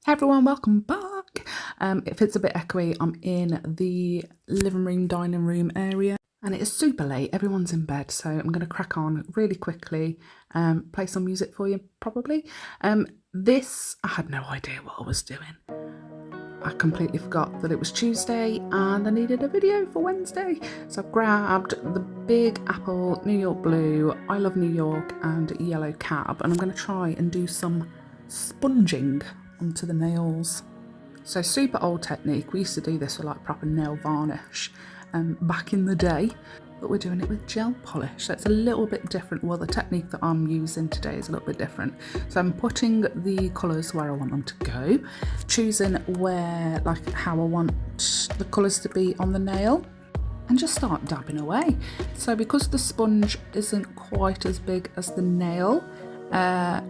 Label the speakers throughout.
Speaker 1: Hey everyone, welcome back. If it's a bit echoey, I'm in the living room, dining room area and it is super late. Everyone's in bed, so I'm going to crack on really quickly, play some music for you probably. I had no idea what I was doing. I completely forgot that it was Tuesday and I needed a video for Wednesday. So I've grabbed the Big Apple New York Blue, I Love New York and Yellow Cab, and I'm going to try and do some sponging onto the nails. So super old technique. We used to do this with like proper nail varnish back in the day, but we're doing it with gel polish. So it's a little bit different. Well, the technique that I'm using today is a little bit different. So I'm putting the colours where I want them to go, choosing how I want the colours to be on the nail, and just start dabbing away. So because the sponge isn't quite as big as the nail,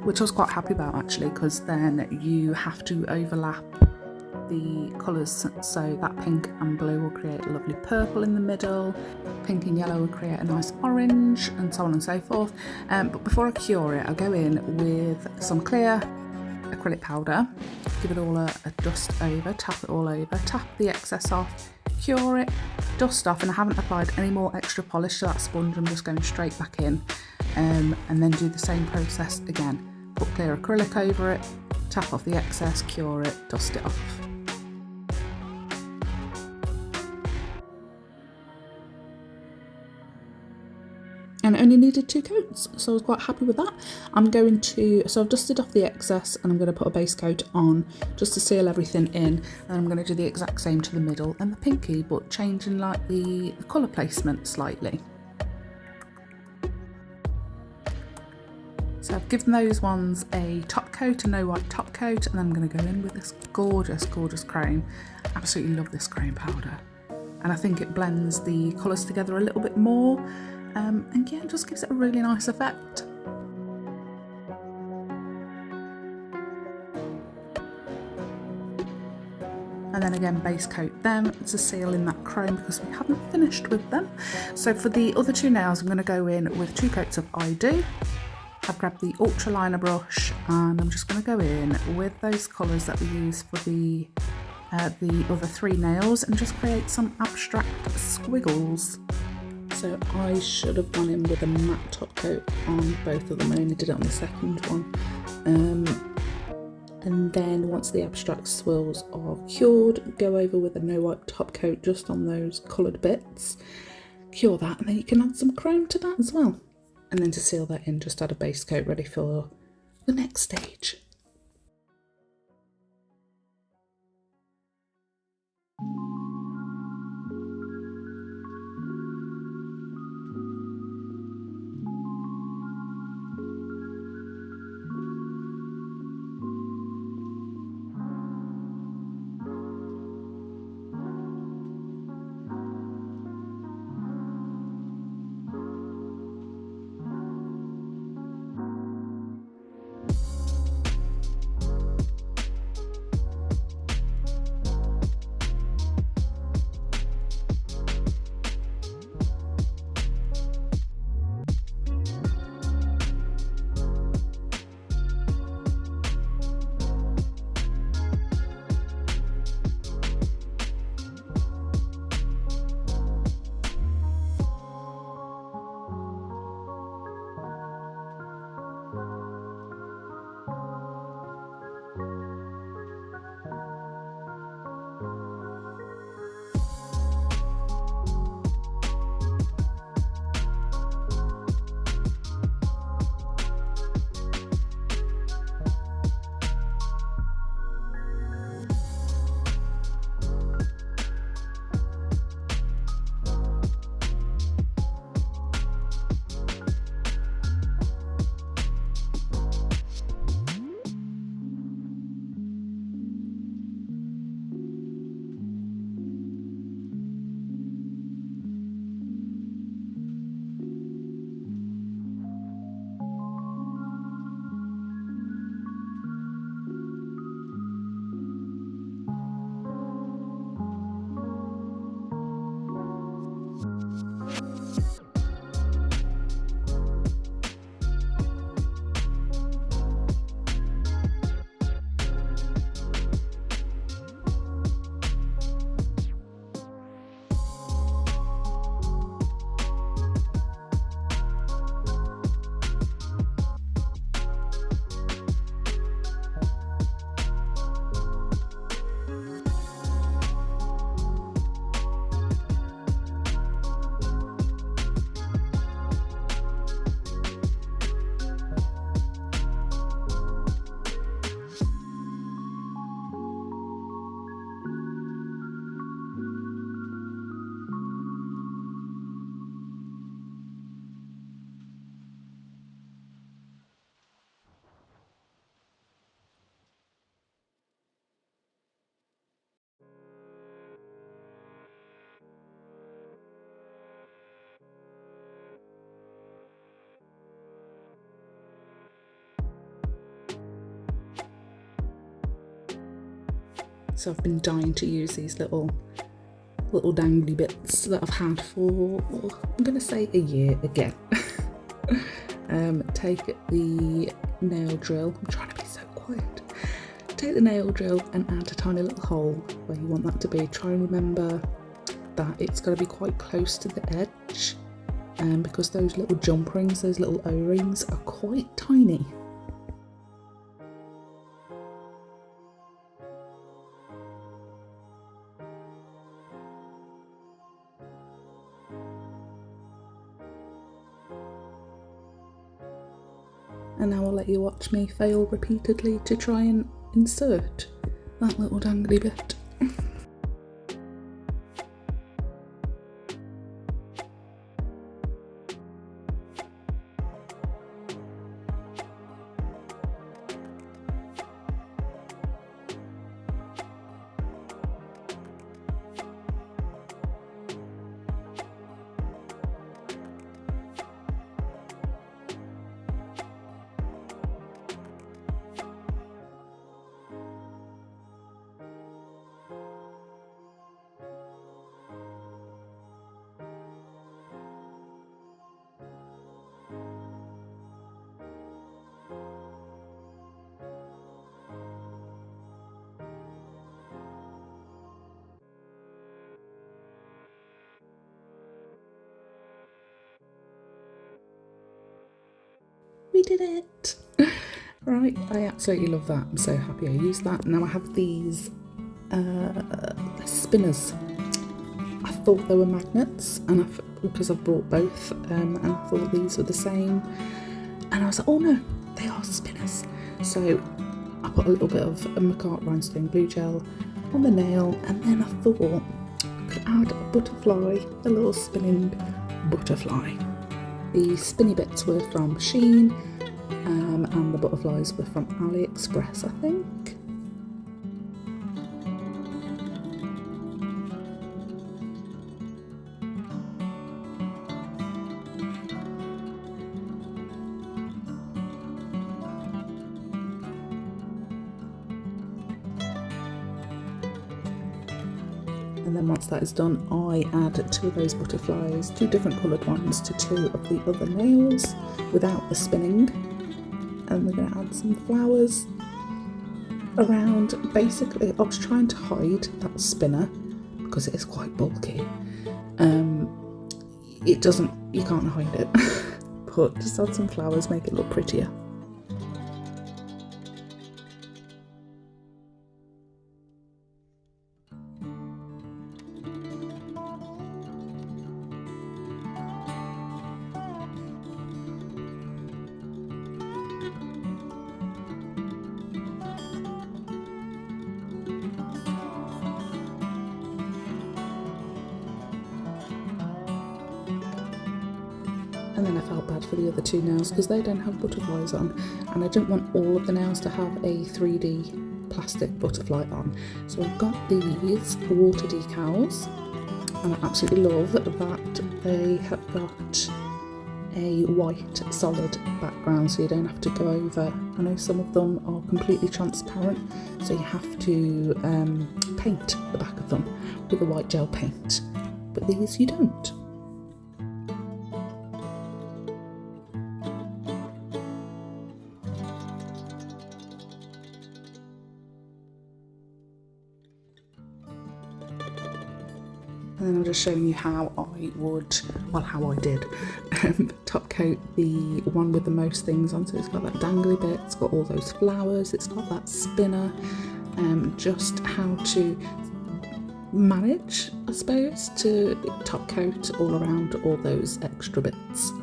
Speaker 1: which I was quite happy about actually, because then you have to overlap the colours, so that pink and blue will create a lovely purple in the middle, pink and yellow will create a nice orange, and so on and so forth. But before I cure it, I go in with some clear acrylic powder, give it all a dust over, tap it all over, tap the excess off, cure it, dust off, and I haven't applied any more extra polish to that sponge. I'm just going straight back in, and then do the same process again. Put clear acrylic over it, tap off the excess, cure it, dust it off. And it only needed 2 coats, so I was quite happy with that. So I've dusted off the excess and I'm going to put a base coat on just to seal everything in, and I'm going to do the exact same to the middle and the pinky, but changing like the colour placement slightly. So I've given those ones a top coat, a no wipe top coat, and then I'm going to go in with this gorgeous, gorgeous chrome. Absolutely love this chrome powder. And I think it blends the colours together a little bit more. And yeah, it just gives it a really nice effect. And then again, base coat them to seal in that chrome because we haven't finished with them. So for the other 2 nails, I'm going to go in with 2 coats of I Do. I've grabbed the Ultra Liner brush and I'm just going to go in with those colours that we use for the other 3 nails and just create some abstract squiggles. So I should have gone in with a matte top coat on both of them. I only did it on the second one. And then once the abstract swirls are cured, go over with a no wipe top coat just on those coloured bits. Cure that, and then you can add some chrome to that as well. And then to seal that in, just add a base coat ready for the next stage. So I've been dying to use these little dangly bits that I've had for, I'm going to say a year again. Take the nail drill, I'm trying to be so quiet. Take the nail drill and add a tiny little hole where you want that to be. Try and remember that it's got to be quite close to the edge, because those little jump rings, those little O-rings are quite tiny. And now I'll let you watch me fail repeatedly to try and insert that little dangly bit. We did it! Right, I absolutely love that. I'm so happy I used that. Now I have these spinners. I thought they were magnets, and because I've brought both, and I thought these were the same. And I was like, oh no, they are spinners. So I put a little bit of McArt Rhinestone Glue Gel on the nail, and then I thought I could add a butterfly, a little spinning butterfly. The spinny bits were from Shein, and the butterflies were from AliExpress, I think. And then once that is done, I add 2 of those butterflies, 2 different coloured ones, to 2 of the other nails without the spinning. And we're going to add some flowers around. Basically, I was trying to hide that spinner because it is quite bulky. You can't hide it, but just add some flowers, make it look prettier. And then I felt bad for the other 2 nails because they don't have butterflies on, and I didn't want all of the nails to have a 3D plastic butterfly on. So I've got these water decals, and I absolutely love that they have got a white solid background, so you don't have to go over. I know some of them are completely transparent, so you have to paint the back of them with a white gel paint, but these you don't. And then I'm just showing you how I did top coat the one with the most things on. So it's got that dangly bit, it's got all those flowers, it's got that spinner, just how to manage, I suppose, to top coat all around all those extra bits.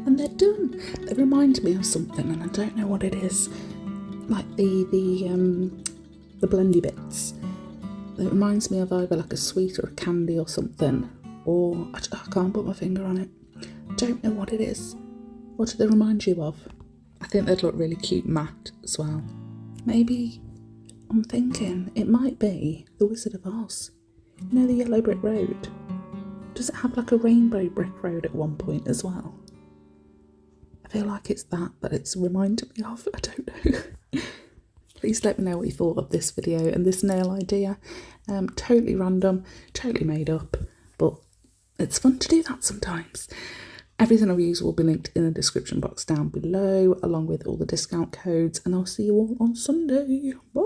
Speaker 1: And they're done. They remind me of something, and I don't know what it is. Like the blendy bits. It reminds me of either like a sweet or a candy or something, or I can't put my finger on it. Don't know what it is. What do they remind you of? I think they'd look really cute matte as well. Maybe I'm thinking it might be The Wizard of Oz. You know, the Yellow Brick Road? Does it have like a rainbow brick road at one point as well? I feel like it's that it's reminded me of. I don't know. Please let me know what you thought of this video and this nail idea. Totally random, totally made up, but it's fun to do that sometimes. Everything I've used will be linked in the description box down below, along with all the discount codes, and I'll see you all on Sunday. Bye!